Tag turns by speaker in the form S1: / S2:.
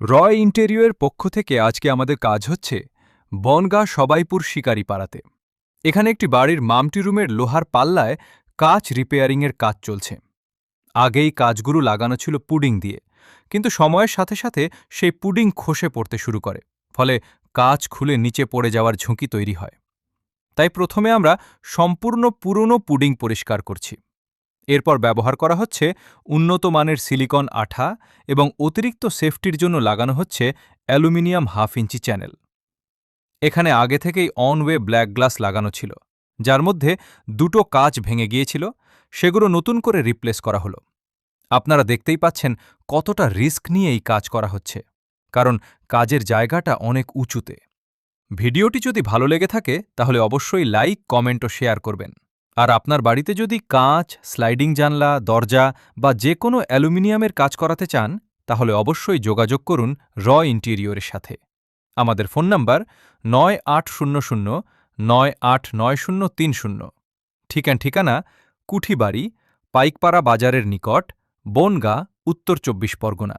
S1: রয় ইন্টেরিয়রের পক্ষ থেকে আজকে আমাদের কাজ হচ্ছে বনগাঁ সবাইপুর শিকারি পাড়াতে। এখানে একটি বাড়ির মামটি রুমের লোহার পাল্লায় কাচ রিপেয়ারিংয়ের কাজ চলছে। আগেই কাজগুলো লাগানো ছিল পুডিং দিয়ে, কিন্তু সময়ের সাথে সাথে সেই পুডিং খসে পড়তে শুরু করে, ফলে কাচ খুলে নিচে পড়ে যাওয়ার ঝুঁকি তৈরি হয়। তাই প্রথমে আমরা সম্পূর্ণ পুরনো পুডিং পরিষ্কার করছি। এরপর ব্যবহার করা হচ্ছে উন্নত মানের সিলিকন আঠা এবং অতিরিক্ত সেফটির জন্য লাগানো হচ্ছে অ্যালুমিনিয়াম 1/2 ইঞ্চি চ্যানেল। এখানে আগে থেকেই অন ওয়ে ব্ল্যাক গ্লাস লাগানো ছিল, যার মধ্যে দুটো কাচ ভেঙে গিয়েছিল, সেগুলো নতুন করে রিপ্লেস করা হলো। আপনারা দেখতেই পাচ্ছেন কতটা রিস্ক নিয়ে এই কাজ করা হচ্ছে, কারণ কাজের জায়গাটা অনেক উঁচুতে। ভিডিওটি যদি ভালো লেগে থাকে তাহলে অবশ্যই লাইক, কমেন্ট ও শেয়ার করবেন। আর আপনার বাড়িতে যদি কাঁচ, স্লাইডিং জানলা, দরজা বা যে কোনো অ্যালুমিনিয়ামের কাজ করাতে চান, তাহলে অবশ্যই যোগাযোগ করুন রয় ইন্টেরিয়রের সাথে। আমাদের ফোন নাম্বার 9800 989030। ঠিকানা কুঠিবাড়ি, পাইকপাড়া বাজারের নিকট, বনগাঁ, উত্তর 24 পরগনা।